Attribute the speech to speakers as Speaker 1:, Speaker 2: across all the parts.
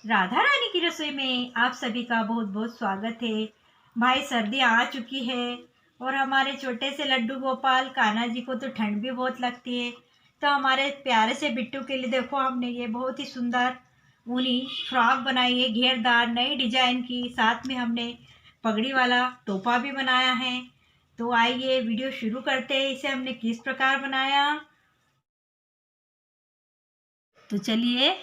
Speaker 1: राधा रानी की रसोई में आप सभी का बहुत बहुत स्वागत है। भाई सर्दी आ चुकी है और हमारे छोटे से लड्डू गोपाल कान्हा जी को तो ठंड भी बहुत लगती है। तो हमारे प्यारे से बिट्टू के लिए देखो हमने ये बहुत ही सुंदर ऊनी फ्रॉक बनाई है, घेरदार नई डिजाइन की। साथ में हमने पगड़ी वाला टोपा भी बनाया है। तो आइए वीडियो शुरू करते हैं। इसे हमने किस प्रकार बनाया, तो चलिए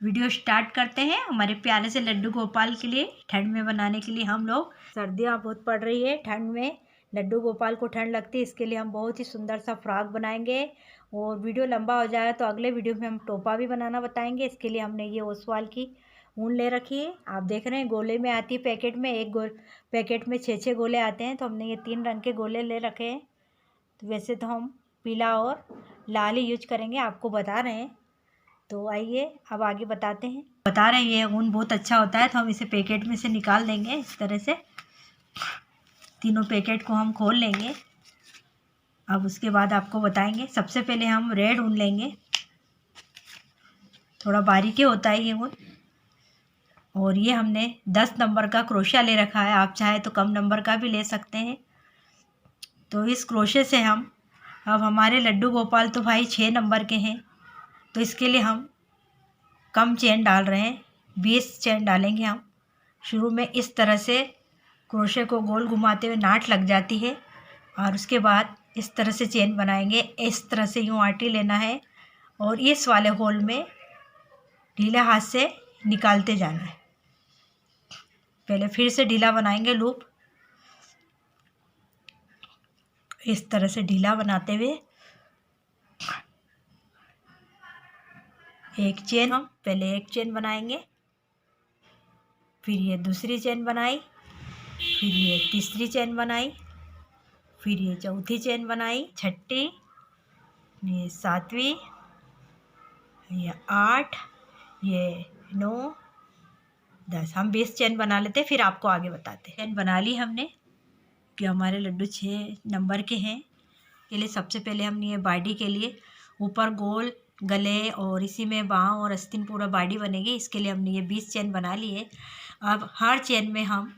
Speaker 1: वीडियो स्टार्ट करते हैं। हमारे प्यारे से लड्डू गोपाल के लिए ठंड में बनाने के लिए हम लोग, सर्दियाँ बहुत पड़ रही है, ठंड में लड्डू गोपाल को ठंड लगती है, इसके लिए हम बहुत ही सुंदर सा फ्रॉक बनाएंगे। और वीडियो लंबा हो जाए तो अगले वीडियो में हम टोपा भी बनाना बताएंगे। इसके लिए हमने ये ओसवाल की ऊन ले रखी है। आप देख रहे हैं गोले में आती है पैकेट में, एक पैकेट में 6 गोले आते हैं। तो हमने ये 3 रंग के गोले ले रखे हैं। तो वैसे तो हम पीला और लाल ही यूज करेंगे, आपको बता रहे हैं। तो आइए अब आगे बताते हैं। बता रहे हैं ये ऊन बहुत अच्छा होता है, तो हम इसे पैकेट में से निकाल देंगे। इस तरह से तीनों पैकेट को हम खोल लेंगे। अब उसके बाद आपको बताएंगे। सबसे पहले हम रेड ऊन लेंगे, थोड़ा बारीक होता है ये ऊन। और ये हमने 10 नंबर का क्रोशिया ले रखा है, आप चाहे तो कम नंबर का भी ले सकते हैं। तो इस क्रोशे से हम, अब हमारे लड्डू गोपाल तो भाई 6 नंबर के हैं, तो इसके लिए हम कम चेन डाल रहे हैं, 20 चेन डालेंगे हम। शुरू में इस तरह से क्रोशे को गोल घुमाते हुए नाट लग जाती है, और उसके बाद इस तरह से चेन बनाएंगे। इस तरह से यूँ आटी लेना है और इस वाले होल में ढीला हाथ से निकालते जाना है। पहले फिर से ढीला बनाएंगे लूप, इस तरह से ढीला बनाते हुए एक चेन, हम पहले एक चेन बनाएंगे, फिर ये दूसरी चेन बनाई, फिर ये तीसरी चेन बनाई, फिर ये चौथी चेन बनाई, छठी, ये सातवीं, ये 8, ये 9, 10। हम 20 चेन बना लेते, फिर आपको आगे बताते। चेन बना ली हमने कि हमारे लड्डू 6 नंबर के हैं। के लिए सबसे पहले हमने ये बाडी के लिए ऊपर गोल गले और इसी में बाँह और आस्तीन पूरा बाडी बनेगी, इसके लिए हमने ये 20 चेन बना ली है। अब हर चेन में हम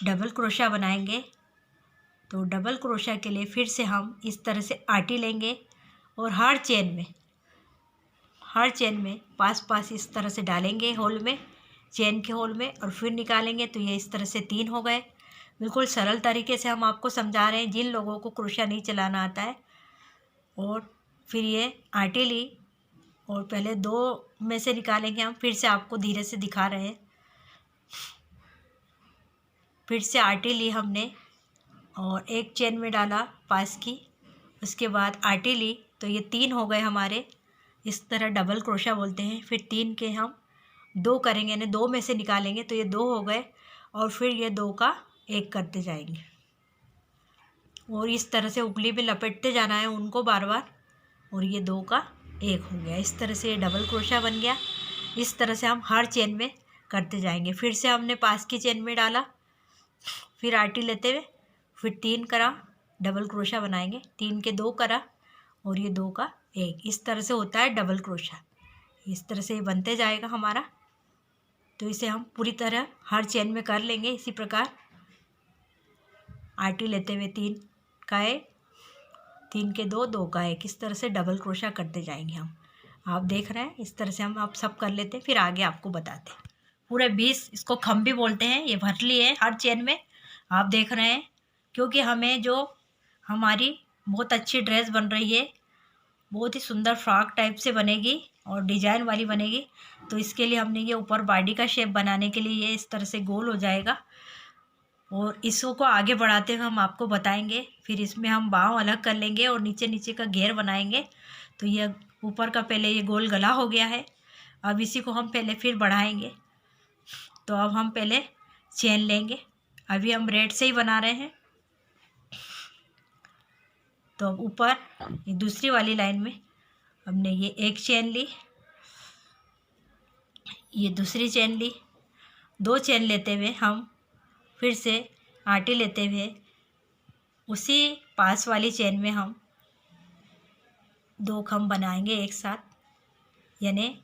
Speaker 1: डबल क्रोशा बनाएंगे। तो डबल क्रोशा के लिए फिर से हम इस तरह से आटी लेंगे और हर चेन में पास पास इस तरह से डालेंगे होल में, चेन के होल में, और फिर निकालेंगे। तो ये इस तरह से 3 हो गए। बिल्कुल सरल तरीके से हम आपको समझा रहे हैं जिन लोगों को क्रोशा नहीं चलाना आता है। और फिर ये आटी ली और पहले 2 में से निकालेंगे हम, फिर से आपको धीरे से दिखा रहे हैं। फिर से आटी ली हमने और एक चेन में डाला पास की, उसके बाद आटी ली, तो ये 3 हो गए हमारे। इस तरह डबल क्रोशा बोलते हैं। फिर 3 के हम 2 करेंगे, यानी 2 में से निकालेंगे, तो ये 2 हो गए। और फिर ये 2 का 1 करते जाएंगे और इस तरह से उंगली में लपेटते जाना है उनको बार बार, और ये 2 का 1 हो गया। इस तरह से ये डबल क्रोशा बन गया। इस तरह से हम हर चेन में करते जाएंगे। फिर से हमने पास की चेन में डाला, फिर आटी लेते हुए फिर 3 करा, डबल क्रोशा बनाएंगे, 3 के 2 करा और ये 2 का 1। इस तरह से होता है डबल क्रोशा। इस तरह से ये बनते जाएगा हमारा। तो इसे हम पूरी तरह हर चेन में कर लेंगे इसी प्रकार, आटी लेते हुए 3 का 1, 3 के 2, 2 का 1। इस तरह से डबल क्रोशा करते जाएंगे हम। आप देख रहे हैं, इस तरह से हम आप सब कर लेते हैं, फिर आगे आपको बताते हैं। पूरे 20, इसको खम भी बोलते हैं, ये भर लिए हर चेन में। आप देख रहे हैं, क्योंकि हमें जो हमारी बहुत अच्छी ड्रेस बन रही है, बहुत ही सुंदर फ्रॉक टाइप से बनेगी और डिजाइन वाली बनेगी। तो इसके लिए हमने ये ऊपर बॉडी का शेप बनाने के लिए ये इस तरह से गोल हो जाएगा। और इसको आगे बढ़ाते हुए हम आपको बताएंगे। फिर इसमें हम बाँह अलग कर लेंगे और नीचे नीचे का घेर बनाएंगे। तो ये ऊपर का पहले ये गोल गला हो गया है। अब इसी को हम पहले फिर बढ़ाएंगे। तो अब हम पहले चेन लेंगे, अभी हम रेड से ही बना रहे हैं। तो अब ऊपर ये दूसरी वाली लाइन में हमने ये एक चेन ली, ये दूसरी चेन ली, 2 चेन लेते हुए हम फिर से आटी लेते हुए उसी पास वाली चेन में हम 2 खम बनाएंगे एक साथ, यानी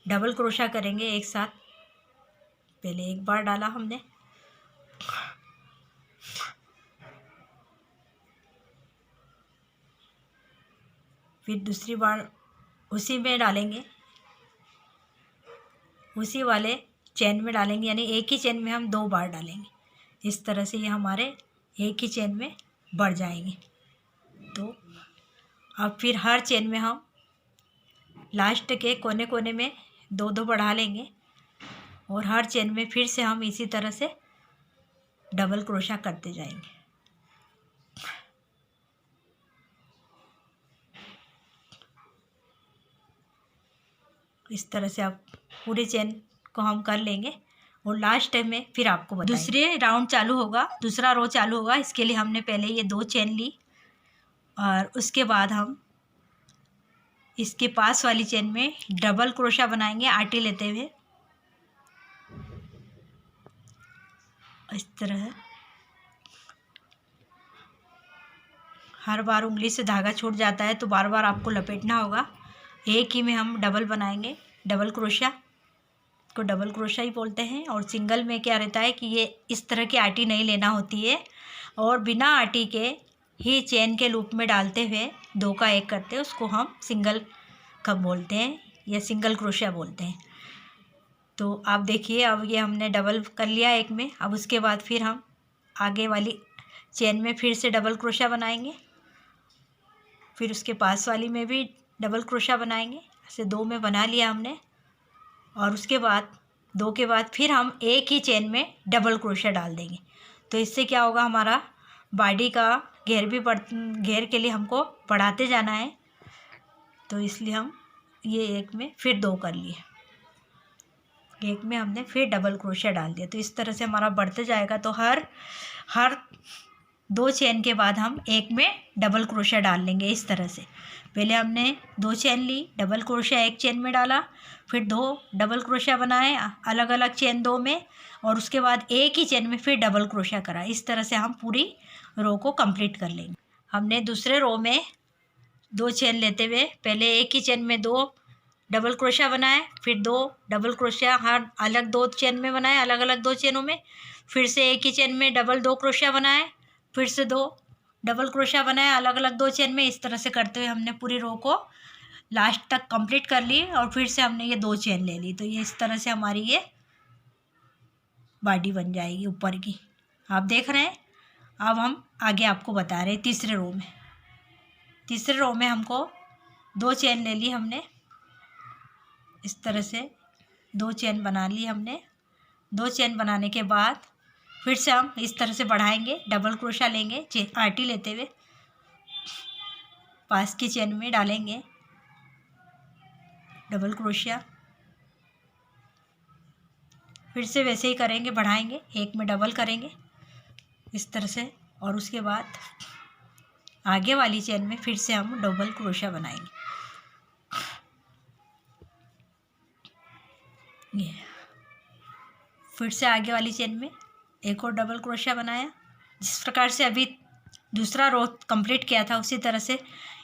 Speaker 1: डबल क्रोशा करेंगे एक साथ। पहले एक बार डाला हमने, फिर दूसरी बार उसी में डालेंगे, उसी वाले चेन में डालेंगे, यानी एक ही चेन में हम 2 बार डालेंगे। इस तरह से ये हमारे एक ही चेन में बढ़ जाएंगे। तो अब फिर हर चेन में हम लास्ट के कोने कोने में 2-2 बढ़ा लेंगे और हर चेन में फिर से हम इसी तरह से डबल क्रोशा करते जाएंगे। इस तरह से आप पूरे चेन को हम कर लेंगे और लास्ट टाइम में फिर आपको बताएंगे। दूसरे राउंड चालू होगा, दूसरा रो चालू होगा। इसके लिए हमने पहले ये 2 चेन ली और उसके बाद हम इसके पास वाली चेन में डबल क्रोशा बनाएंगे आटी लेते हुए। इस तरह हर बार उंगली से धागा छूट जाता है तो बार बार आपको लपेटना होगा। एक ही में हम डबल बनाएंगे, डबल क्रोशा को डबल क्रोशा ही बोलते हैं। और सिंगल में क्या रहता है कि ये इस तरह की आटी नहीं लेना होती है और बिना आटी के ही चेन के लूप में डालते हुए 2 का 1 करते हैं, उसको हम सिंगल कब बोलते हैं या सिंगल क्रोशा बोलते हैं। तो आप देखिए अब ये हमने डबल कर लिया एक में। अब उसके बाद फिर हम आगे वाली चेन में फिर से डबल क्रोशा बनाएंगे, फिर उसके पास वाली में भी डबल क्रोशा बनाएंगे। ऐसे 2 में बना लिया हमने और उसके बाद 2 के बाद फिर हम एक ही चेन में डबल क्रोशा डाल देंगे। तो इससे क्या होगा, हमारा बॉडी का घेर के लिए हमको बढ़ाते जाना है। तो इसलिए हम ये एक में फिर 2 कर लिए, एक में हमने फिर डबल क्रोशा डाल दिया। तो इस तरह से हमारा बढ़ते जाएगा। तो हर 2 चेन के बाद हम एक में डबल क्रोशा डाल लेंगे। इस तरह से पहले हमने 2 चेन ली, डबल क्रोशा एक चेन में डाला, फिर 2 डबल क्रोशा बनाए अलग अलग चेन 2 में और उसके बाद एक ही चेन में फिर डबल क्रोशा करा। इस तरह से हम पूरी रो को कंप्लीट कर लेंगे। हमने दूसरे रो में 2 चेन लेते हुए पहले एक ही चेन में 2 डबल क्रोशा बनाए, फिर 2 डबल क्रोशा हर अलग 2 चेन में बनाए, अलग अलग 2 चेनों में, फिर से एक ही चेन में डबल 2 क्रोशा बनाए, फिर से 2 डबल क्रोशा बनाए अलग अलग 2 चेन में। इस तरह से करते हुए हमने पूरी रो को लास्ट तक कंप्लीट कर ली और फिर से हमने ये 2 चेन ले ली। तो ये इस तरह से हमारी ये बॉडी बन जाएगी ऊपर की, आप देख रहे हैं। अब हम आगे आपको बता रहे हैं तीसरे रो में हमको 2 चेन ले ली हमने। इस तरह से 2 चेन बना ली हमने। 2 चेन बनाने के बाद फिर से हम इस तरह से बढ़ाएंगे, डबल क्रोशा लेंगे, आटी लेते हुए पास की चेन में डालेंगे डबल क्रोशिया, फिर से वैसे ही करेंगे, बढ़ाएंगे, एक में डबल करेंगे इस तरह से और उसके बाद आगे वाली चेन में फिर से हम डबल क्रोशा बनाएंगे। ये फिर से आगे वाली चेन में एक और डबल क्रोशा बनाया। जिस प्रकार से अभी दूसरा रो कंप्लीट किया था उसी तरह से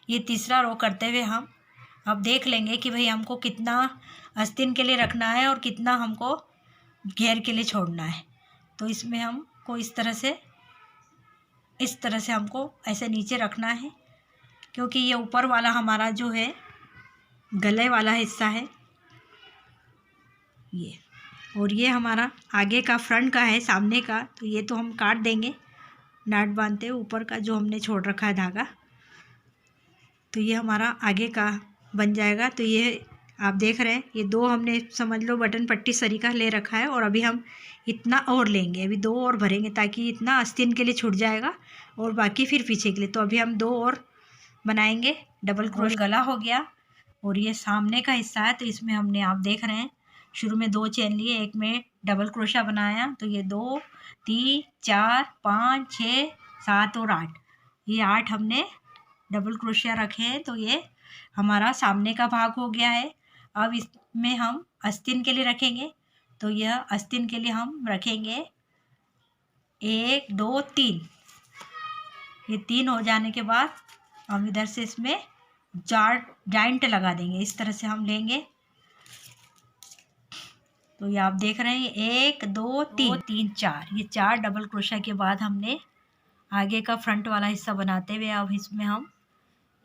Speaker 1: ये तीसरा रो करते हुए हम अब देख लेंगे कि भाई हमको कितना आस्तीन के लिए रखना है और कितना हमको घेर के लिए छोड़ना है। तो इसमें हमको इस तरह से हमको ऐसे नीचे रखना है, क्योंकि ये ऊपर वाला हमारा जो है गले वाला हिस्सा है ये, और ये हमारा आगे का फ्रंट का है, सामने का। तो ये तो हम काट देंगे नाट बांधते ऊपर का जो हमने छोड़ रखा है धागा। तो ये हमारा आगे का बन जाएगा। तो ये आप देख रहे हैं ये 2 हमने समझ लो बटन पट्टी सरीका ले रखा है और अभी हम इतना और लेंगे, अभी 2 और भरेंगे ताकि इतना आस्तीन के लिए छूट जाएगा और बाकी फिर पीछे के लिए। तो अभी हम 2 और बनाएंगे डबल क्रोश। गला हो गया और ये सामने का हिस्सा है। तो इसमें हमने आप देख रहे हैं शुरू में 2 चेन लिए, एक में डबल क्रोशा बनाया। तो ये 2 3 4 5 6 7 और 8, ये 8 हमने डबल क्रोशिया रखे हैं। तो ये हमारा सामने का भाग हो गया है। अब इसमें हम आस्तीन के लिए रखेंगे। तो यह आस्तीन के लिए हम रखेंगे 1 2 3। ये 3 हो जाने के बाद हम इधर से इसमें जॉइंट लगा देंगे। इस तरह से हम लेंगे। तो ये आप देख रहे हैं 1 2 3 4, ये 4 डबल क्रोशा के बाद हमने आगे का फ्रंट वाला हिस्सा बनाते हुए अब इसमें हम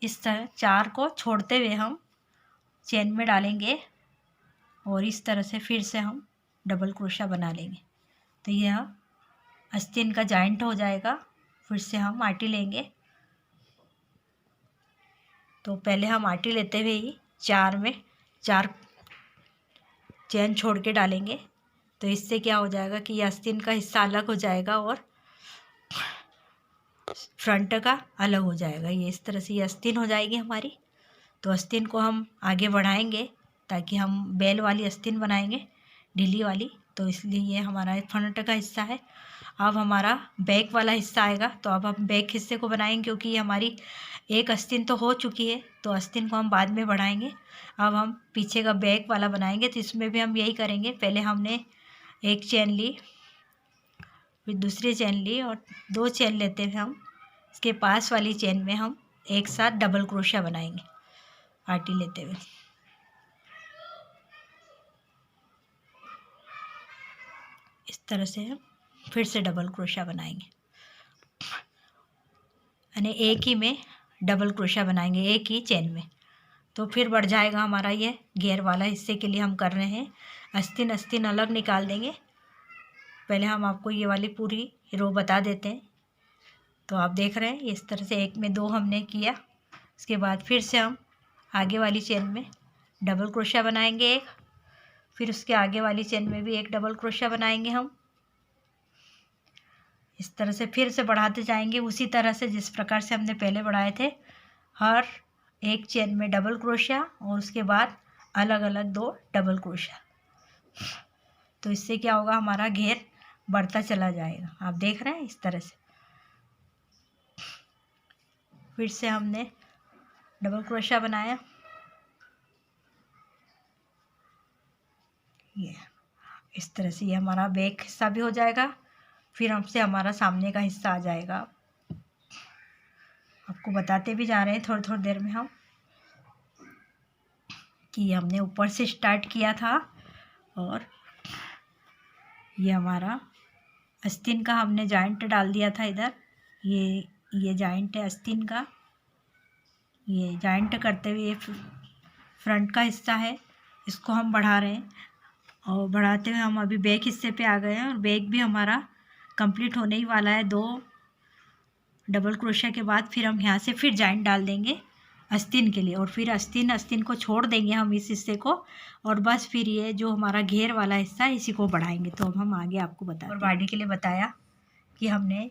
Speaker 1: इस तरह 4 को छोड़ते हुए हम चेन में डालेंगे और इस तरह से फिर से हम डबल क्रोशा बना लेंगे। तो यह आस्तीन का जॉइंट हो जाएगा। फिर से हम आटी लेंगे। तो पहले हम आटी लेते हुए ही 4 में 4 चेन छोड़ के डालेंगे। तो इससे क्या हो जाएगा कि आस्तीन का हिस्सा अलग हो जाएगा और फ्रंट का अलग हो जाएगा। ये इस तरह से ये आस्तीन हो जाएगी हमारी। तो आस्तीन को हम आगे बढ़ाएंगे ताकि हम बेल वाली आस्तीन बनाएंगे, ढीली वाली। तो इसलिए ये हमारा फ्रंट का हिस्सा है। अब हमारा बैक वाला हिस्सा आएगा। तो अब हम बैक हिस्से को बनाएंगे क्योंकि ये हमारी एक आस्तीन तो हो चुकी है, तो आस्तीन को हम बाद में बढ़ाएंगे। अब हम पीछे का बैक वाला बनाएंगे। तो इसमें भी हम यही करेंगे। पहले हमने एक चेन ली, फिर दूसरी चेन ली और 2 चेन लेते हुए हम इसके पास वाली चेन में हम एक साथ डबल क्रोशा बनाएंगे आटी लेते हुए। इस तरह से हम फिर से डबल क्रोशा बनाएंगे, यानी एक ही में डबल क्रोशा बनाएंगे, एक ही चेन में। तो फिर बढ़ जाएगा हमारा ये घेर वाला हिस्से के लिए हम कर रहे हैं। आस्तीन आस्तीन अलग निकाल देंगे। पहले हम आपको ये वाली पूरी रो बता देते हैं। तो आप देख रहे हैं इस तरह से 1 में 2 हमने किया। इसके बाद फिर से हम आगे वाली चेन में डबल क्रोशा बनाएंगे एक, फिर उसके आगे वाली चेन में भी एक डबल क्रोशा बनाएंगे हम। इस तरह से फिर से बढ़ाते जाएंगे उसी तरह से जिस प्रकार से हमने पहले बढ़ाए थे। हर एक चेन में डबल क्रोशा और उसके बाद अलग अलग 2 डबल क्रोशा। तो इससे क्या होगा, हमारा घेर बढ़ता चला जाएगा। आप देख रहे हैं इस तरह से। फिर से हमने डबल क्रोशा बनाया। ये इस तरह से ये हमारा बैक हिस्सा भी हो जाएगा। फिर हमसे हमारा सामने का हिस्सा आ जाएगा। आपको बताते भी जा रहे हैं थोड़ी थोड़ी देर में हम कि हमने ऊपर से स्टार्ट किया था और ये हमारा आस्तीन का हमने जॉइंट डाल दिया था इधर। ये जॉइंट है आस्तीन का। ये जॉइंट करते हुए फ्रंट का हिस्सा है, इसको हम बढ़ा रहे हैं और बढ़ाते हुए हम अभी बैक हिस्से पे आ गए हैं। और बैक भी हमारा कंप्लीट होने ही वाला है। 2 डबल क्रोशा के बाद फिर हम यहाँ से फिर जॉइंट डाल देंगे आस्तीन के लिए और फिर आस्तीन को छोड़ देंगे हम इस हिस्से को। और बस फिर ये जो हमारा घेर वाला हिस्सा है इसी को बढ़ाएंगे। तो अब हम आगे आपको बताएं। और बॉडी के लिए बताया कि हमने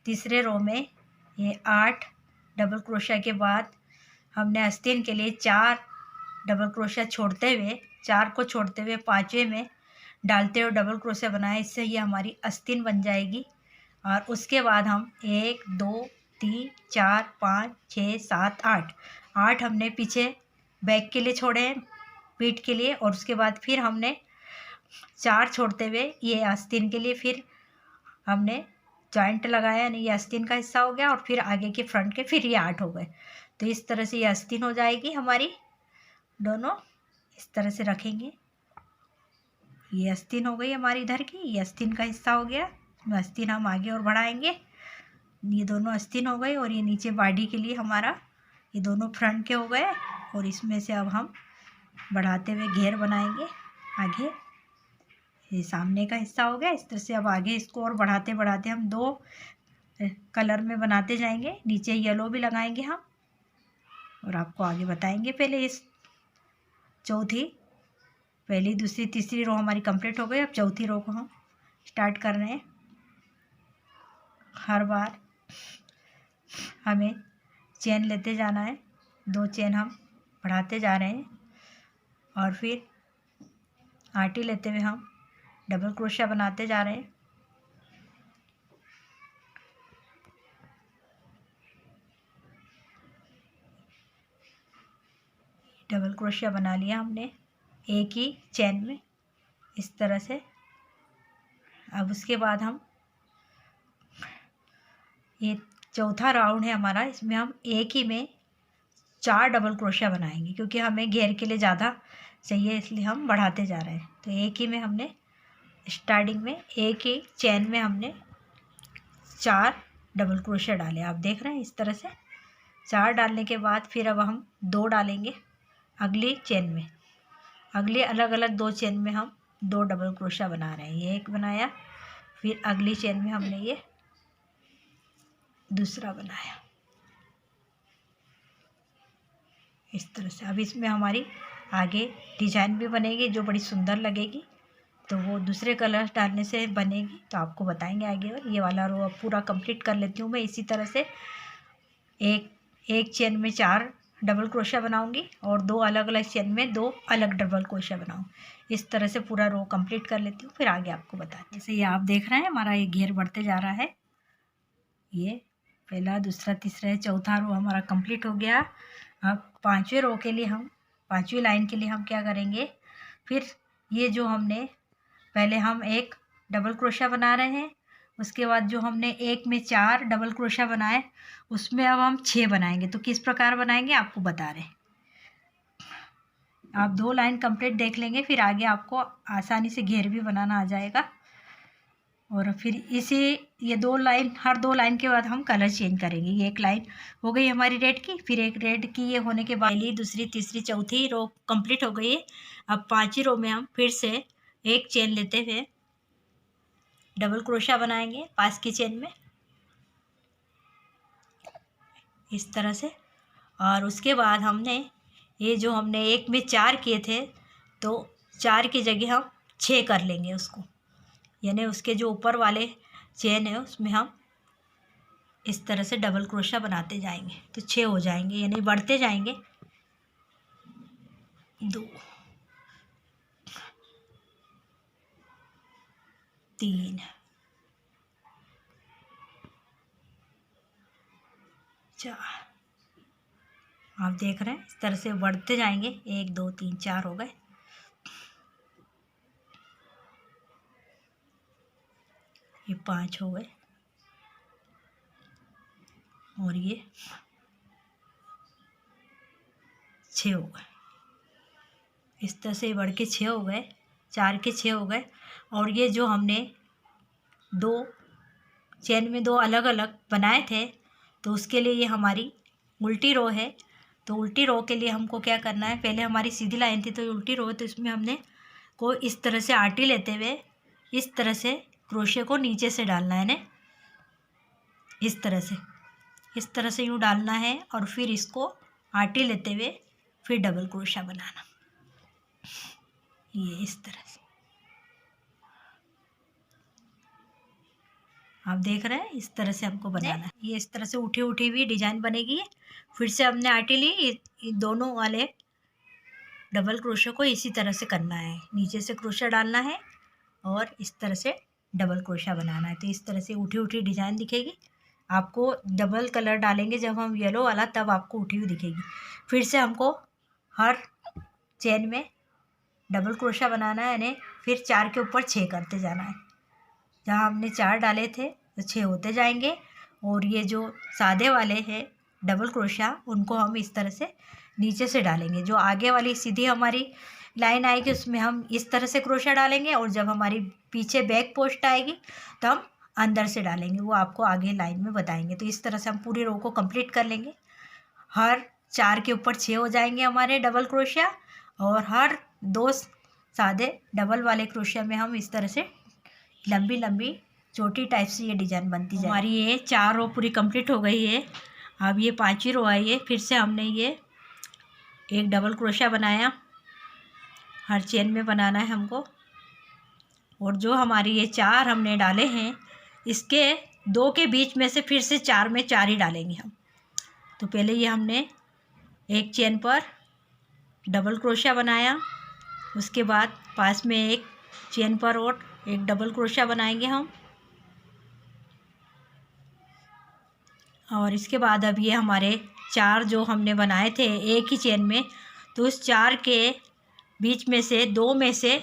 Speaker 1: तीसरे रो में ये 8 डबल क्रोशा के बाद हमने आस्तीन के लिए 4 डबल क्रोशा छोड़ते हुए 4 को छोड़ते हुए 5वें में डालते हुए डबल क्रोशा बनाए। इससे ये हमारी आस्तीन बन जाएगी। और उसके बाद हम 1 2 3 4 5 6 7 8 हमने पीछे बैक के लिए छोड़े हैं, पीठ के लिए। और उसके बाद फिर हमने 4 छोड़ते हुए ये आस्तीन के लिए फिर हमने जॉइंट लगाया, यानी ये आस्तीन का हिस्सा हो गया। और फिर आगे के फ्रंट के फिर ये 8 हो गए। तो इस तरह से ये आस्तीन हो जाएगी हमारी। दोनों इस तरह से रखेंगे। ये आस्तीन हो गई हमारी इधर की, ये आस्तीन का हिस्सा हो गया। आस्तीन हम आगे और बढ़ाएंगे। ये दोनों आस्तीन हो गए और ये नीचे बॉडी के लिए हमारा ये दोनों फ्रंट के हो गए। और इसमें से अब हम बढ़ाते हुए घेर बनाएंगे आगे। ये सामने का हिस्सा हो गया। इस तरह से अब आगे इसको और बढ़ाते बढ़ाते हम 2 कलर में बनाते जाएंगे। नीचे येलो भी लगाएंगे हम और आपको आगे बताएंगे। पहले इस पहली दूसरी तीसरी रो हमारी कंप्लीट हो गई। अब चौथी रो को हम स्टार्ट कर रहे हैं। हर बार हमें चेन लेते जाना है, 2 चेन हम बढ़ाते जा रहे हैं और फिर आटी लेते हुए हम डबल क्रोशा बनाते जा रहे हैं। डबल क्रोशिया बना लिया हमने एक ही चेन में इस तरह से। अब उसके बाद हम ये चौथा राउंड है हमारा, इसमें हम एक ही में 4 डबल क्रोशिया बनाएंगे क्योंकि हमें घेर के लिए ज़्यादा चाहिए, इसलिए हम बढ़ाते जा रहे हैं। तो एक ही में हमने स्टार्टिंग में एक ही चेन में हमने 4 डबल क्रोशिया डाले। आप देख रहे हैं इस तरह से 4 डालने के बाद फिर अब हम 2 डालेंगे अगली चेन में। अगली अलग अलग 2 चेन में हम 2 डबल क्रोशिया बना रहे हैं। ये एक बनाया, फिर अगली चेन में हमने ये दूसरा बनाया इस तरह से। अब इसमें हमारी आगे डिजाइन भी बनेगी जो बड़ी सुंदर लगेगी, तो वो दूसरे कलर डालने से बनेगी, तो आपको बताएंगे आगे। और ये वाला रो अब पूरा कंप्लीट कर लेती हूँ मैं। इसी तरह से एक चेन में 4 डबल क्रोशिया बनाऊंगी और 2 अलग अलग चेन में 2 अलग डबल क्रोशिया बनाऊँ। इस तरह से पूरा रो कंप्लीट कर लेती हूँ, फिर आगे आपको बताती हूँ। जैसे ये आप देख रहे हैं हमारा ये घेर बढ़ते जा रहा है। ये पहला, दूसरा, तीसरा, चौथा रो हमारा कंप्लीट हो गया। अब 5वें रो के लिए हम 5वीं लाइन के लिए हम क्या करेंगे, फिर ये जो हमने पहले हम एक डबल क्रोशिया बना रहे हैं, उसके बाद जो हमने एक में 4 डबल क्रोशिया बनाए उसमें अब हम 6 बनाएंगे। तो किस प्रकार बनाएंगे आपको बता रहे हैं। आप 2 लाइन कंप्लीट देख लेंगे, फिर आगे आपको आसानी से घेर भी बनाना आ जाएगा। और फिर इसी ये 2 लाइन, हर 2 लाइन के बाद हम कलर चेंज करेंगे। ये एक लाइन हो गई हमारी रेड की, फिर एक रेड की ये होने के बाद पहली, दूसरी, तीसरी, चौथी रो कंप्लीट हो गई है। अब 5वीं रो में हम फिर से एक चेन लेते हुए डबल क्रोशिया बनाएंगे पास की चेन में इस तरह से। और उसके बाद हमने ये जो हमने एक में 4 किए थे, तो 4 की जगह हम 6 कर लेंगे उसको, यानी उसके जो ऊपर वाले चेन है उसमें हम इस तरह से डबल क्रोशिया बनाते जाएंगे, तो 6 हो जाएंगे, यानी बढ़ते जाएंगे। 2, 3, 4, आप देख रहे हैं इस तरह से बढ़ते जाएंगे। 1, 2, 3, 4 हो गए। ये 5 हो गए और ये 6 हो गए। इस तरह से बढ़ के 6 हो गए, 4 के 6 हो गए। और ये जो हमने 2 चेन में 2 अलग अलग बनाए थे, तो उसके लिए ये हमारी उल्टी रो है। तो उल्टी रो के लिए हमको क्या करना है, पहले हमारी सीधी लाइन थी तो ये उल्टी रो है, तो इसमें हमने को इस तरह से आटी लेते हुए इस तरह से क्रोशिया को नीचे से डालना है ना, इस तरह से यूँ डालना है। और फिर इसको आटी लेते हुए फिर डबल क्रोशिया बनाना, ये इस तरह से आप देख रहे हैं। इस तरह से हमको बनाना है। ये इस तरह से उठी उठी हुई डिजाइन बनेगी। फिर से हमने आटी ली, दोनों वाले डबल क्रोशिया को इसी तरह से करना है, नीचे से क्रोशिया डालना है और इस तरह से डबल क्रोशिया बनाना है। तो इस तरह से उठी उठी डिजाइन दिखेगी। आपको डबल कलर डालेंगे जब हम येलो वाला, तब आपको उठी हुई दिखेगी। फिर से हमको हर चेन में डबल क्रोशिया बनाना है, यानी फिर 4 के ऊपर 6 करते जाना है। जहाँ हमने 4 डाले थे तो 6 होते जाएंगे। और ये जो सादे वाले हैं डबल क्रोशिया, उनको हम इस तरह से नीचे से डालेंगे। जो आगे वाली सीधी हमारी लाइन आएगी उसमें हम इस तरह से क्रोशिया डालेंगे, और जब हमारी पीछे बैक पोस्ट आएगी तो हम अंदर से डालेंगे, वो आपको आगे लाइन में बताएंगे। तो इस तरह से हम पूरी रो को कंप्लीट कर लेंगे। हर 4 के ऊपर 6 हो जाएंगे हमारे डबल क्रोशिया, और हर 2 सादे डबल वाले क्रोशिया में हम इस तरह से लंबी लंबी चोटी टाइप से ये डिज़ाइन बनती जाए। हमारी ये 4 रो पूरी कंप्लीट हो गई है। अब ये 5वीं रो आई है। फिर से हमने ये एक डबल क्रोशिया बनाया, हर चेन में बनाना है हमको। और जो हमारी ये 4 हमने डाले हैं, इसके 2 के बीच में से फिर से 4 में 4 ही डालेंगे हम। तो पहले ये हमने एक चेन पर डबल क्रोशिया बनाया, उसके बाद पास में एक चेन पर और एक डबल क्रोशिया बनाएंगे हम। और इसके बाद अब ये हमारे 4 जो हमने बनाए थे एक ही चेन में, तो उस 4 के बीच में से 2 में से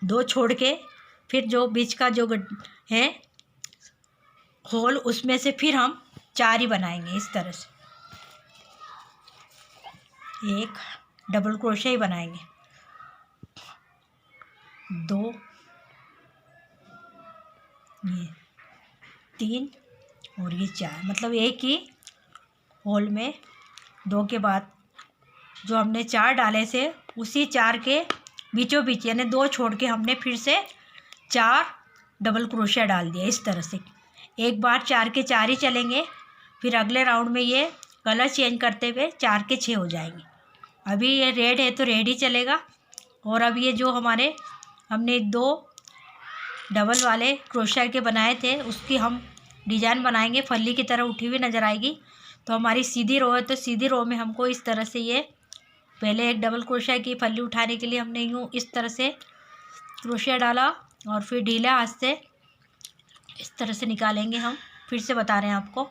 Speaker 1: 2 छोड़ के फिर जो बीच का जो है होल, उसमें से फिर हम 4 ही बनाएंगे इस तरह से। 1, डबल क्रोशिया ही बनाएंगे। 2, ये 3 और ये 4, मतलब एक ही होल में 2 के बाद जो हमने 4 डाले थे उसी 4 के बीचों बीच यानी 2 छोड़ के हमने फिर से 4 डबल क्रोशिया डाल दिया। इस तरह से एक बार 4 के 4 ही चलेंगे, फिर अगले राउंड में ये कलर चेंज करते हुए 4 के 6 हो जाएंगे। अभी ये रेड है तो रेड ही चलेगा। और अब ये जो हमारे हमने 2 डबल वाले क्रोशिया के बनाए थे उसकी हम डिजाइन बनाएंगे, फली की तरह उठी हुई नज़र आएगी। तो हमारी सीधी रो है तो सीधी रो में हमको इस तरह से ये पहले एक डबल क्रोशिया की फली उठाने के लिए हमने यूँ इस तरह से क्रोशिया डाला और फिर ढीला हाथ से इस तरह से निकालेंगे। हम फिर से बता रहे हैं आपको,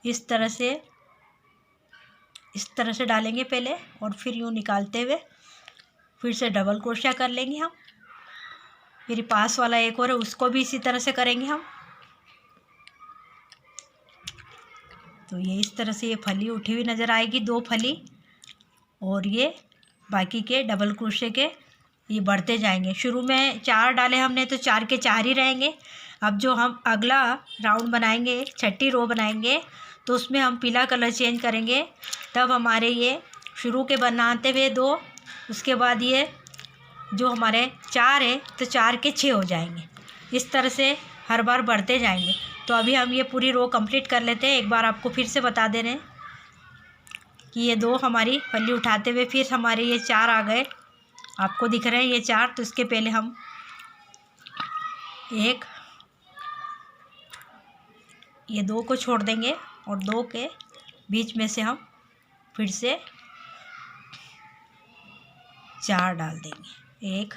Speaker 1: इस तरह से डालेंगे पहले और फिर यूँ निकालते हुए फिर से डबल क्रोशिया कर लेंगे हम। फिर पास वाला एक और है उसको भी इसी तरह से करेंगे हम। तो ये इस तरह से ये फली उठी हुई नज़र आएगी, 2 फली, और ये बाकी के डबल क्रोशिया के ये बढ़ते जाएंगे। शुरू में 4 डाले हमने तो 4 के 4 ही रहेंगे। अब जो हम अगला राउंड बनाएंगे, छठी रो बनाएंगे, तो उसमें हम पीला कलर चेंज करेंगे। तब हमारे ये शुरू के बनाते हुए 2, उसके बाद ये जो हमारे 4 है तो 4 के 6 हो जाएंगे। इस तरह से हर बार बढ़ते जाएंगे। तो अभी हम ये पूरी रो कंप्लीट कर लेते हैं। एक बार आपको फिर से बता दे रहे हैं कि ये 2 हमारी फली उठाते हुए फिर हमारे ये 4 आ गए, आपको दिख रहे हैं ये 4। तो इसके पहले हम ये 2 को छोड़ देंगे और 2 के बीच में से हम फिर से 4 डाल देंगे। 1,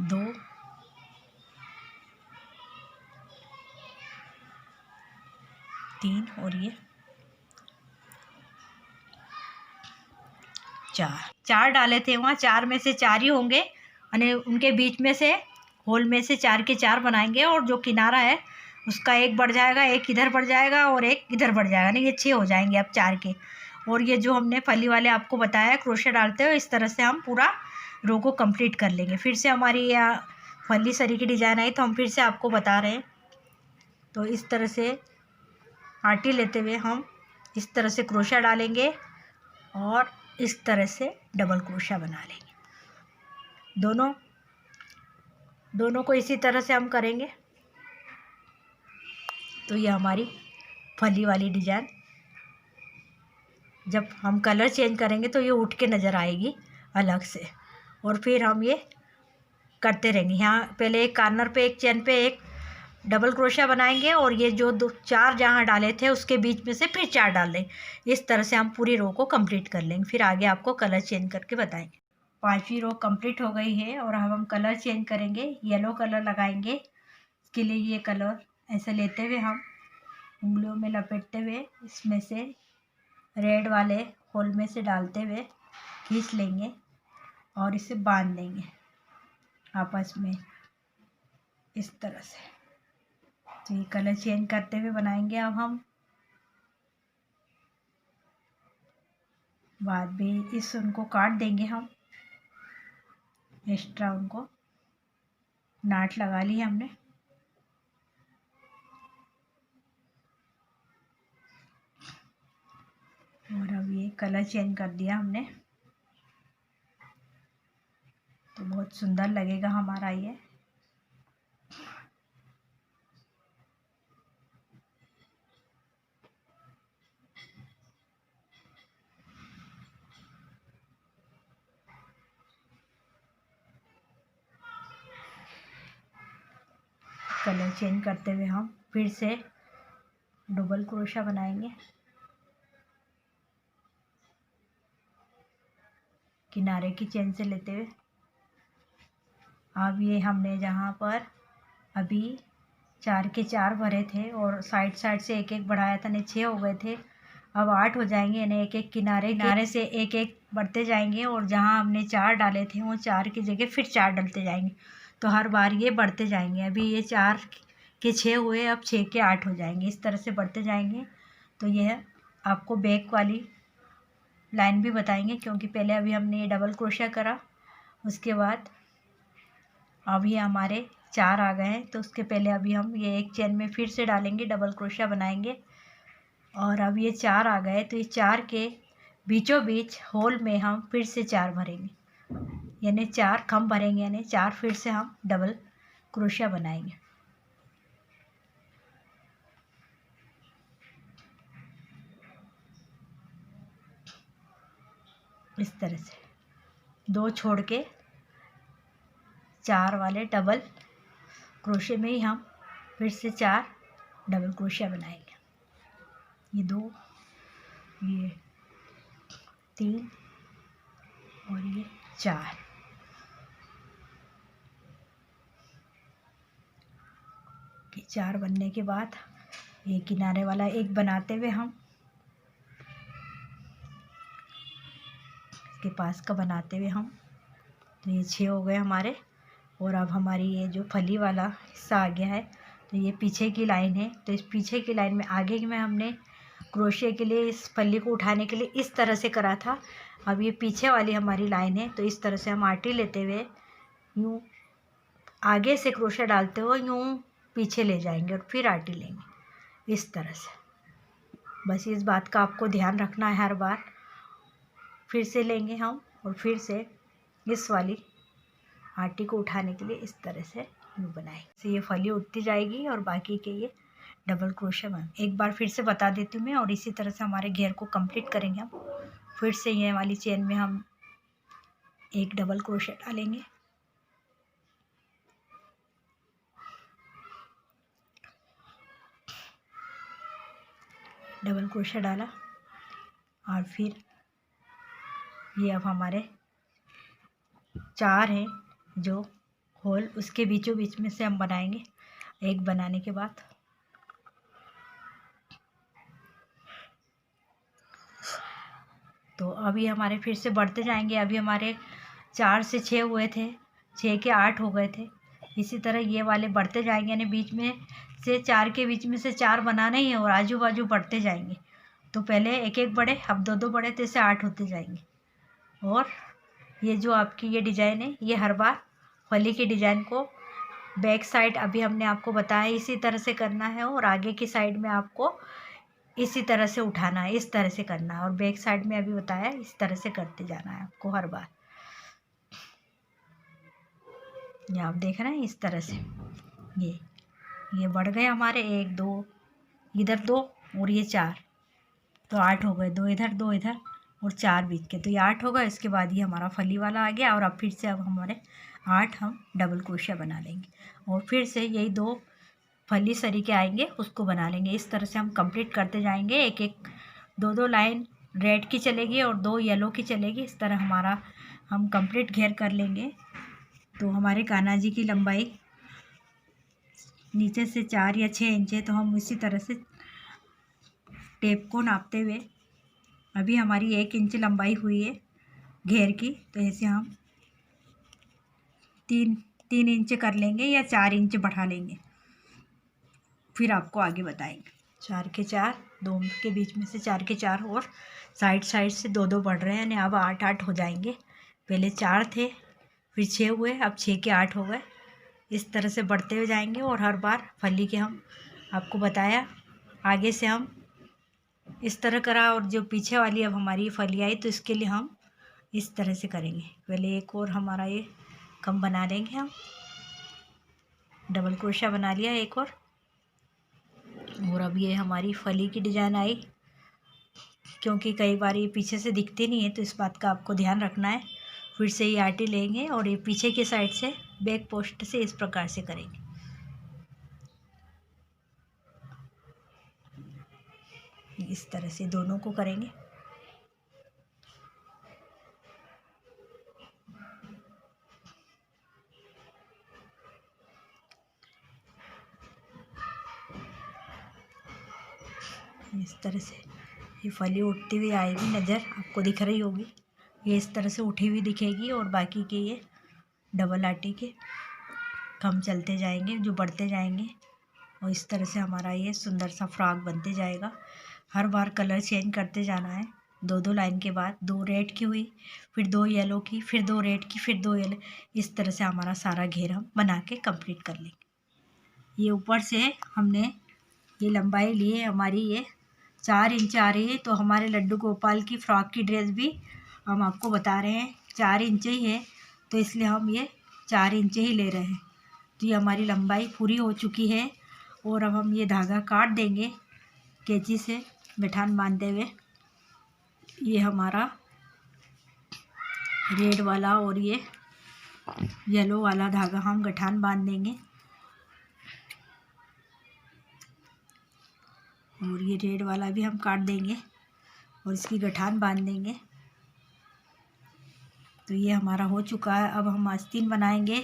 Speaker 1: 2, 3 और ये 4 डाले थे वहाँ, 4 में से 4 ही होंगे और उनके बीच में से होल में से 4 के 4 बनाएंगे। और जो किनारा है उसका एक बढ़ जाएगा, एक इधर बढ़ जाएगा और एक इधर बढ़ जाएगा, नहीं ये 6 हो जाएंगे अब 4 के। और ये जो हमने फली वाले आपको बताया क्रोशिया डालते हुए इस तरह से हम पूरा रो को कंप्लीट कर लेंगे। फिर से हमारी यहाँ फली सरी की डिज़ाइन आई तो हम फिर से आपको बता रहे हैं। तो इस तरह से आटी लेते हुए हम इस तरह से क्रोशिया डालेंगे और इस तरह से डबल क्रोशिया बना लेंगे। दोनों को इसी तरह से हम करेंगे। तो ये हमारी फली वाली डिज़ाइन जब हम कलर चेंज करेंगे तो ये उठ के नज़र आएगी अलग से। और फिर हम ये करते रहेंगे। यहाँ पहले एक कॉर्नर पे एक चेन पे एक डबल क्रोशिया बनाएंगे और ये जो 4 जहाँ डाले थे उसके बीच में से फिर 4 डाल देंगे। इस तरह से हम पूरी रो को कंप्लीट कर लेंगे। फिर आगे आपको कलर चेंज करके बताएंगे। 5वीं रो कंप्लीट हो गई है और अब हम कलर चेंज करेंगे, येलो कलर लगाएंगे। इसके लिए ये कलर ऐसे लेते हुए हम उंगलियों में लपेटते हुए इसमें से रेड वाले होल में से डालते हुए खींच लेंगे और इसे बांध देंगे आपस में इस तरह से। तो ये कलर चेंज करते हुए बनाएंगे। अब हम बाद में इस उनको काट देंगे, हम एक्स्ट्रा उनको नाट लगा ली हमने। और अब ये कलर चेंज कर दिया हमने तो बहुत सुंदर लगेगा हमारा ये। कलर चेंज करते हुए हम फिर से डबल क्रोशिया बनाएंगे किनारे की चेन से लेते हुए। अब ये हमने जहाँ पर अभी 4 के 4 भरे थे और साइड से एक एक बढ़ाया था, नहीं 6 हो गए थे, अब 8 हो जाएंगे। यानी एक एक किनारे से एक एक बढ़ते जाएंगे और जहाँ हमने 4 डाले थे वो 4 की जगह फिर 4 डलते जाएंगे। तो हर बार ये बढ़ते जाएंगे। अभी ये 4 के 6 हुए, अब 6 के 8 हो जाएंगे। इस तरह से बढ़ते जाएंगे। तो यह आपको बैक वाली लाइन भी बताएंगे, क्योंकि पहले अभी हमने ये डबल क्रोशिया करा, उसके बाद अब ये हमारे 4 आ गए हैं, तो उसके पहले अभी हम ये एक चेन में फिर से डालेंगे, डबल क्रोशिया बनाएंगे। और अब ये 4 आ गए, तो ये 4 के बीचों बीच होल में हम फिर से 4 भरेंगे, यानी 4 कम भरेंगे, यानी 4 फिर से हम डबल क्रोशिया बनाएंगे। इस तरह से 2 छोड़ के 4 वाले डबल क्रोशिया में ही हम फिर से 4 डबल क्रोशिया बनाएंगे। ये 2, ये 3 और ये 4। कि 4 बनने के बाद ये किनारे वाला एक बनाते हुए हम इसके पास का बनाते हुए हम, तो ये 6 हो गए हमारे। और अब हमारी ये जो फली वाला हिस्सा आ गया है, तो ये पीछे की लाइन है, तो इस पीछे की लाइन में आगे में हमने क्रोशिया के लिए इस फली को उठाने के लिए इस तरह से करा था। अब ये पीछे वाली हमारी लाइन है, तो इस तरह से हम आटी लेते हुए यूँ आगे से क्रोशिया डालते हुए यूँ पीछे ले जाएंगे और फिर आटी लेंगे इस तरह से। बस इस बात का आपको ध्यान रखना है हर बार। फिर से लेंगे हम और फिर से इस वाली आटी को उठाने के लिए इस तरह से यूँ बनाएंगे, तो ये फली उठती जाएगी और बाकी के ये डबल क्रोशिया बन। एक बार फिर से बता देती हूँ मैं, और इसी तरह से हमारे घेर को कंप्लीट करेंगे हम। फिर से ये वाली चेन में हम एक डबल क्रोशिया डालेंगे, डबल क्रोशिया डाला, और फिर ये अब हमारे 4 हैं जो होल, उसके बीचों बीच में से हम बनाएंगे। एक बनाने के बाद तो अभी हमारे फिर से बढ़ते जाएंगे। अभी हमारे 4 से 6 हुए थे, 6 के 8 हो गए थे। इसी तरह ये वाले बढ़ते जाएंगे, यानी बीच में से 4 के बीच में से 4 बनाना ही है और आजू बाजू बढ़ते जाएंगे। तो पहले एक एक बढ़े, अब 2 बढ़े, तो इससे 8 होते जाएंगे। और ये जो आपकी ये डिज़ाइन है, ये हर बार फली की डिज़ाइन को बैक साइड अभी हमने आपको बताया इसी तरह से करना है, और आगे की साइड में आपको इसी तरह से उठाना है, इस तरह से करना है। और बैक साइड में अभी बताया इस तरह से करते जाना है आपको हर बार। ये आप देख रहे हैं इस तरह से। ये बढ़ गए हमारे 1 2 इधर 2 और ये 4, तो 8 हो गए। 2 इधर 2 इधर और 4 बीच के, तो ये 8 हो गए। इसके बाद ये हमारा फली वाला आ गया, और अब फिर से अब हमारे 8 हम डबल क्रोशिया बना लेंगे, और फिर से यही 2 फली सरी के आएंगे उसको बना लेंगे। इस तरह से हम कंप्लीट करते जाएंगे। एक एक 2 लाइन रेड की चलेगी और 2 येलो की चलेगी। इस तरह हमारा हम कंप्लीट घेर कर लेंगे। तो हमारे कान्हा जी की लंबाई नीचे से 4 या 6 इंच है, तो हम इसी तरह से टेप को नापते हुए, अभी हमारी 1 इंच लंबाई हुई है घेर की, तो ऐसे हम 3 इंच कर लेंगे या 4 इंच बढ़ा लेंगे, फिर आपको आगे बताएंगे। 4 के 4, 2 के बीच में से 4 के 4 और साइड से 2 बढ़ रहे हैं, यानी अब 8 हो जाएंगे। पहले 4 थे, फिर 6 हुए, अब 6 के 8 हो गए। इस तरह से बढ़ते हुए जाएंगे, और हर बार फली के हम आपको बताया आगे से हम इस तरह करा, और जो पीछे वाली अब हमारी फली आई, तो इसके लिए हम इस तरह से करेंगे। पहले एक और हमारा ये कम बना लेंगे, हम डबल क्रोशिया बना लिया एक और अब ये हमारी फली की डिज़ाइन आई। क्योंकि कई बार ये पीछे से दिखती नहीं है, तो इस बात का आपको ध्यान रखना है। फिर से ये आटी लेंगे और ये पीछे की साइड से बैक पोस्ट से इस प्रकार से करेंगे। इस तरह से दोनों को करेंगे। इस तरह से ये फली उठती हुई आएगी, नज़र आपको दिख रही होगी। ये इस तरह से उठी हुई दिखेगी, और बाकी के ये डबल आटी के हम चलते जाएंगे, जो बढ़ते जाएंगे, और इस तरह से हमारा ये सुंदर सा फ्रॉक बनते जाएगा। हर बार कलर चेंज करते जाना है। 2-2 लाइन के बाद 2 रेड की हुई, फिर 2 येलो की, फिर 2 रेड की, फिर 2 येलो। इस तरह से हमारा सारा घेर हम बना के कंप्लीट कर लेंगे। ये ऊपर से हमने ये लंबाई ली है हमारी, ये 4 इंच आ रही है। तो हमारे लड्डू गोपाल की फ्रॉक की ड्रेस भी हम आपको बता रहे हैं 4 इंच ही है, तो इसलिए हम ये 4 इंच ही ले रहे हैं। तो ये हमारी लंबाई पूरी हो चुकी है और अब हम ये धागा काट देंगे कैंची से गठान बांधते हुए। ये हमारा रेड वाला और ये येलो वाला धागा हम गठान बांध देंगे और ये रेड वाला भी हम काट देंगे और इसकी गठान बांध देंगे। तो ये हमारा हो चुका है। अब हम आस्तीन बनाएंगे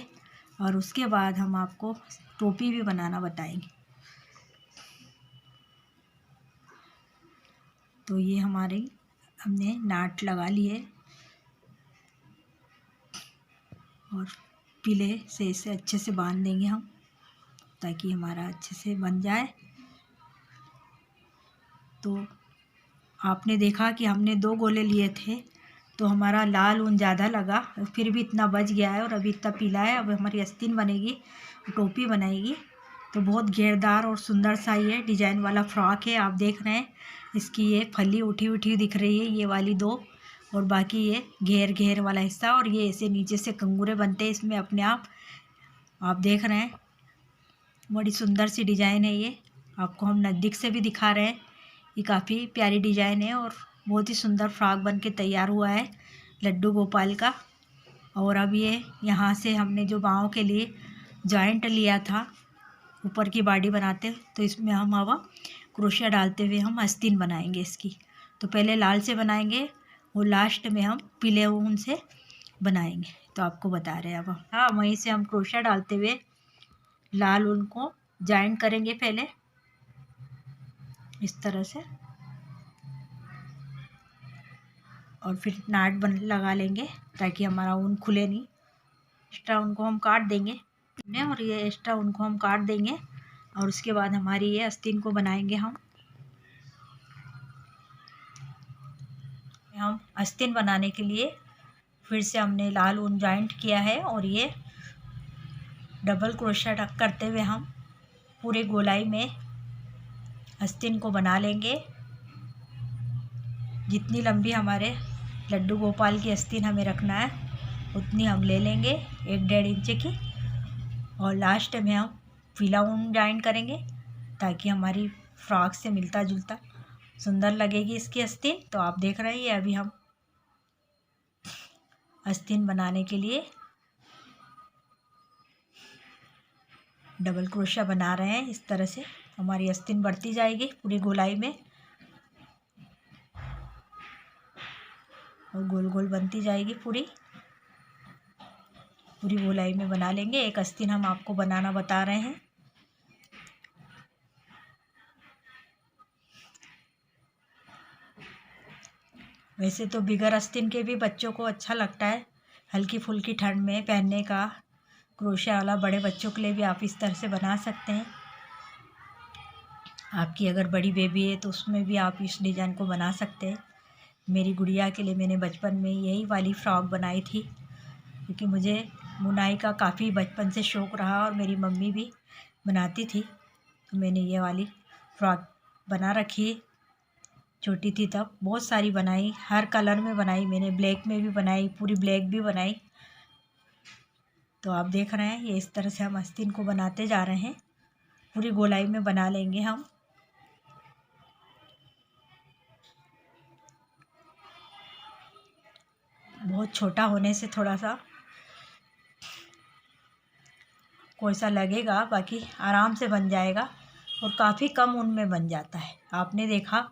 Speaker 1: और उसके बाद हम आपको टोपी भी बनाना बताएंगे। तो ये हमारी हमने नाट लगा ली है और पीले से इसे अच्छे से बांध देंगे हम, ताकि हमारा अच्छे से बन जाए। तो आपने देखा कि हमने 2 गोले लिए थे, तो हमारा लाल ऊन ज़्यादा लगा, फिर भी इतना बच गया है और अभी इतना पीला है। अब हमारी आस्तीन बनेगी, टोपी बनेगी। तो बहुत घेरदार और सुंदर सा ये डिजाइन वाला फ्रॉक है। आप देख रहे हैं इसकी ये फली उठी उठी दिख रही है, ये वाली 2, और बाकी ये घेर घेर वाला हिस्सा, और ये ऐसे नीचे से कंगूरे बनते हैं इसमें अपने आप देख रहे हैं। बड़ी सुंदर सी डिज़ाइन है ये, आपको हम नज़दीक से भी दिखा रहे हैं। ये काफ़ी प्यारी डिज़ाइन है और बहुत ही सुंदर फ्रॉक बन के तैयार हुआ है लड्डू गोपाल का। और अब ये यहाँ से हमने जो बाहों के लिए जॉइंट लिया था ऊपर की बॉडी बनाते, तो इसमें हम अब क्रोशिया डालते हुए हम आस्तीन बनाएंगे इसकी। तो पहले लाल से बनाएंगे और लास्ट में हम पीले ऊन से बनाएंगे। तो आपको बता रहे हैं अब हाँ, वहीं से हम क्रोशिया डालते हुए लाल ऊन को जॉइंट करेंगे पहले इस तरह से, और फिर नाट लगा लेंगे ताकि हमारा ऊन खुले नहीं। एक्स्ट्रा ऊन को हम काट देंगे और ये एक्स्ट्रा ऊन को हम काट देंगे और उसके बाद हमारी ये आस्तीन को बनाएंगे हम आस्तीन बनाने के लिए फिर से हमने लाल ऊन जॉइंट किया है और ये डबल क्रोशिया करते हुए हम पूरे गोलाई में आस्तीन को बना लेंगे। जितनी लंबी हमारे लड्डू गोपाल की आस्तीन हमें रखना है उतनी हम ले लेंगे, 1-1.5 इंच की, और लास्ट में हम पीला ऊन जॉइंट करेंगे ताकि हमारी फ्रॉक से मिलता जुलता सुंदर लगेगी इसकी आस्तीन। तो आप देख रहे हैं ये अभी हम आस्तीन बनाने के लिए डबल क्रोशिया बना रहे हैं। इस तरह से हमारी आस्तीन बढ़ती जाएगी पूरी गोलाई में और गोल गोल बनती जाएगी, पूरी गोलाई में बना लेंगे। एक आस्तीन हम आपको बनाना बता रहे हैं। वैसे तो बिगर आस्तीन के भी बच्चों को अच्छा लगता है हल्की फुल्की ठंड में पहनने का क्रोशिया वाला। बड़े बच्चों के लिए भी आप इस तरह से बना सकते हैं। आपकी अगर बड़ी बेबी है तो उसमें भी आप इस डिज़ाइन को बना सकते हैं। मेरी गुड़िया के लिए मैंने बचपन में यही वाली फ़्रॉक बनाई थी, क्योंकि मुझे बुनाई का काफ़ी बचपन से शौक़ रहा और मेरी मम्मी भी बनाती थी, तो मैंने ये वाली फ़्रॉक बना रखी है। छोटी थी तब बहुत सारी बनाई, हर कलर में बनाई मैंने, ब्लैक में भी बनाई, पूरी ब्लैक भी बनाई। तो आप देख रहे हैं ये इस तरह से हम आस्तीन को बनाते जा रहे हैं, पूरी गोलाई में बना लेंगे हम। बहुत छोटा होने से थोड़ा सा कोई सा लगेगा, बाकी आराम से बन जाएगा और काफ़ी कम ऊन में बन जाता है। आपने देखा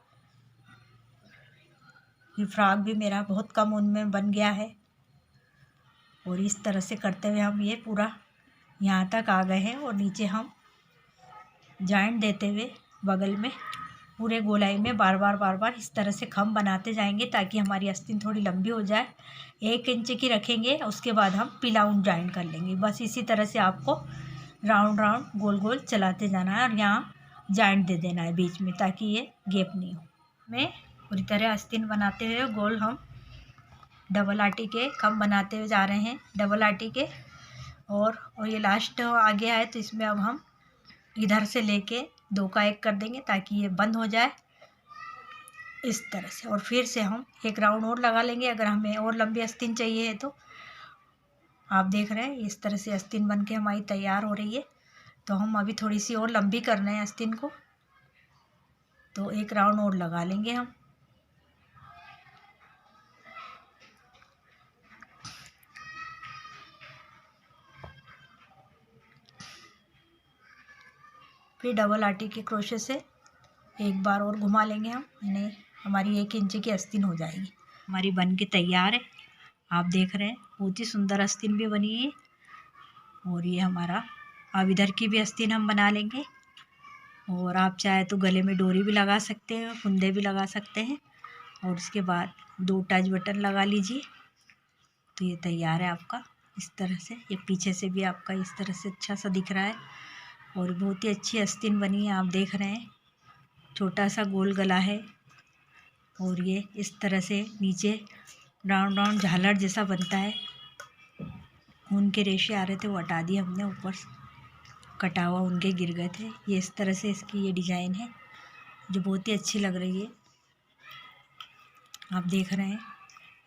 Speaker 1: ये फ्रॉक भी मेरा बहुत कम ऊन में बन गया है। और इस तरह से करते हुए हम ये पूरा यहाँ तक आ गए हैं और नीचे हम जॉइंट देते हुए बगल में पूरे गोलाई में बार बार इस तरह से खम बनाते जाएंगे ताकि हमारी आस्तीन थोड़ी लंबी हो जाए। 1 इंच की रखेंगे, उसके बाद हम पीला ऊन जॉइंट कर लेंगे। बस इसी तरह से आपको राउंड गोल गोल चलाते जाना है और यहाँ जॉइंट दे देना है बीच में ताकि ये गैप नहीं हो। में पूरी तरह आस्तीन बनाते हुए गोल हम डबल आटी के खम बनाते हुए जा रहे हैं, डबल आटी के। और ये लास्ट आ गया है, तो इसमें अब हम इधर से लेके 2 का 1 कर देंगे ताकि ये बंद हो जाए इस तरह से। और फिर से हम एक राउंड और लगा लेंगे अगर हमें और लंबी आस्तीन चाहिए है तो। आप देख रहे हैं इस तरह से आस्तीन बन के हमारी तैयार हो रही है। तो हम अभी थोड़ी सी और लंबी करना है आस्तीन को, तो एक राउंड और लगा लेंगे हम। फिर डबल आटी के क्रोशे से एक बार और घुमा लेंगे हम, यानी हमारी 1 इंच की आस्तीन हो जाएगी। हमारी बन के तैयार है, आप देख रहे हैं बहुत ही सुंदर आस्तीन भी बनी है। और ये हमारा अब इधर की भी आस्तीन हम बना लेंगे। और आप चाहे तो गले में डोरी भी लगा सकते हैं, फुंदे भी लगा सकते हैं। और उसके बाद 2 टच बटन लगा लीजिए, तो ये तैयार है आपका इस तरह से। ये पीछे से भी आपका इस तरह से अच्छा सा दिख रहा है और बहुत ही अच्छी आस्तीन बनी है। आप देख रहे हैं छोटा सा गोल गला है और ये इस तरह से नीचे राउंड राउंड झालर जैसा बनता है। ऊन के रेशे आ रहे थे वो हटा दिए हमने, ऊपर कटा हुआ ऊन के गिर गए थे। ये इस तरह से इसकी ये डिज़ाइन है जो बहुत ही अच्छी लग रही है। आप देख रहे हैं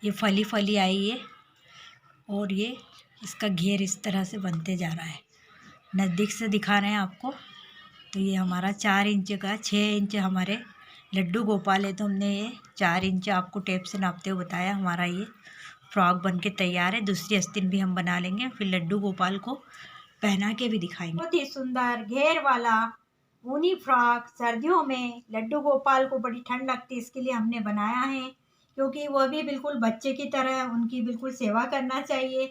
Speaker 1: ये फली फली आई है और ये इसका घेर इस तरह से बनते जा रहा है। नज़दीक से दिखा रहे हैं आपको। तो ये हमारा 4 इंच का 6 इंच हमारे लड्डू गोपाल है, तो हमने ये 4 इंच आपको टेप से नापते हुए बताया। हमारा ये फ्रॉक बन के तैयार है। दूसरी आस्तीन भी हम बना लेंगे, फिर लड्डू गोपाल को पहना के भी दिखाएंगे। बहुत ही सुंदर घेर वाला ऊनी फ्रॉक सर्दियों में लड्डू गोपाल को बड़ी ठंड लगती है इसके लिए हमने बनाया है, क्योंकि वह भी बिल्कुल बच्चे की तरह उनकी बिल्कुल सेवा करना चाहिए।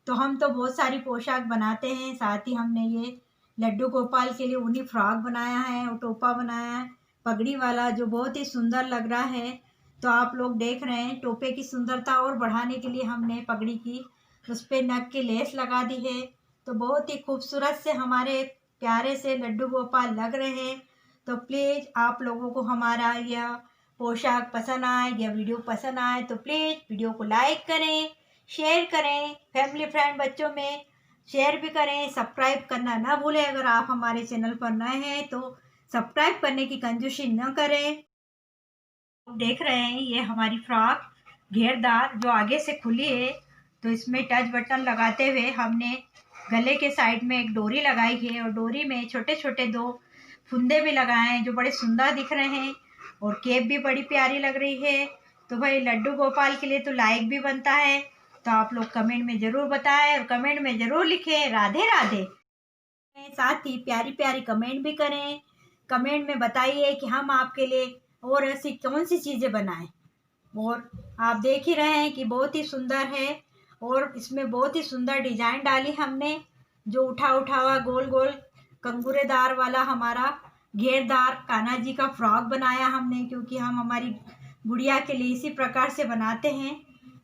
Speaker 1: तो हम तो बहुत सारी पोशाक बनाते हैं, साथ ही हमने ये लड्डू गोपाल के लिए ऊनी फ्रॉक बनाया है और टोपा बनाया है पगड़ी वाला, जो बहुत ही सुंदर लग रहा है। तो आप लोग देख रहे हैं टोपे की सुंदरता और बढ़ाने के लिए हमने पगड़ी की उस पर नग की लेस लगा दी है। तो बहुत ही खूबसूरत से हमारे प्यारे से लड्डू गोपाल लग रहे हैं। तो प्लीज़ आप लोगों को हमारा यह पोशाक पसंद आए या वीडियो पसंद आए तो प्लीज़ वीडियो को लाइक करें, शेयर करें, फैमिली फ्रेंड बच्चों में शेयर भी करें। सब्सक्राइब करना ना भूलें। अगर आप हमारे चैनल पर नए हैं तो सब्सक्राइब करने की कंजूसी न करें। देख रहे हैं ये हमारी फ्रॉक घेरदार जो आगे से खुली है, तो इसमें टच बटन लगाते हुए हमने गले के साइड में एक डोरी लगाई है और डोरी में छोटे छोटे 2 फुंदे भी लगाए हैं जो बड़े सुंदर दिख रहे हैं। और केप भी बड़ी प्यारी लग रही है। तो भाई लड्डू गोपाल के लिए तो लाइक भी बनता है, तो आप लोग कमेंट में ज़रूर बताएं और कमेंट में ज़रूर लिखें राधे राधे। साथ ही प्यारी प्यारी कमेंट भी करें। कमेंट में बताइए कि हम आपके लिए और ऐसी कौन सी चीज़ें बनाएं। और आप देख ही रहे हैं कि बहुत ही सुंदर है और इसमें बहुत ही सुंदर डिजाइन डाली हमने, जो उठा हुआ गोल गोल कंगूरेदार वाला हमारा घेरदार कान्हा जी का फ्रॉक बनाया हमने, क्योंकि हम हमारी गुड़िया के लिए इसी प्रकार से बनाते हैं।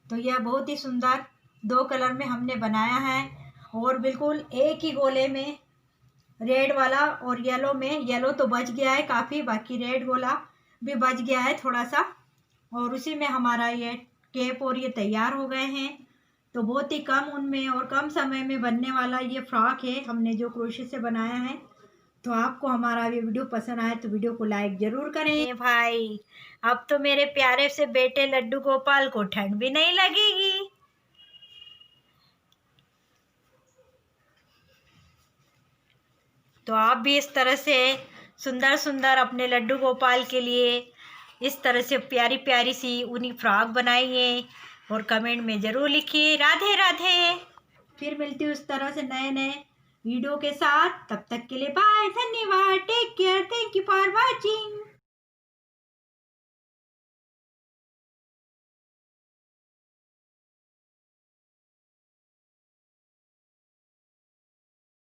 Speaker 1: तो यह बहुत ही सुंदर 2 कलर में हमने बनाया है और बिल्कुल एक ही गोले में रेड वाला और येलो में। येलो तो बच गया है काफ़ी, बाकी रेड गोला भी बच गया है थोड़ा सा। और उसी में हमारा ये केप और ये तैयार हो गए हैं। तो बहुत ही कम उनमें और कम समय में बनने वाला ये फ्रॉक है हमने जो क्रोशे से बनाया है। तो आपको हमारा ये वीडियो पसंद आए तो वीडियो को लाइक ज़रूर करें। भाई अब तो मेरे प्यारे से बेटे लड्डू गोपाल को ठंड भी नहीं लगेगी। तो आप भी इस तरह से सुंदर सुंदर अपने लड्डू गोपाल के लिए इस तरह से प्यारी प्यारी सी ऊनी फ्रॉक बनाइए और कमेंट में ज़रूर लिखिए राधे राधे। फिर मिलती हूँ इस तरह से नए नए वीडियो के साथ। तब तक के लिए बाय, धन्यवाद, take care, thank you for watching.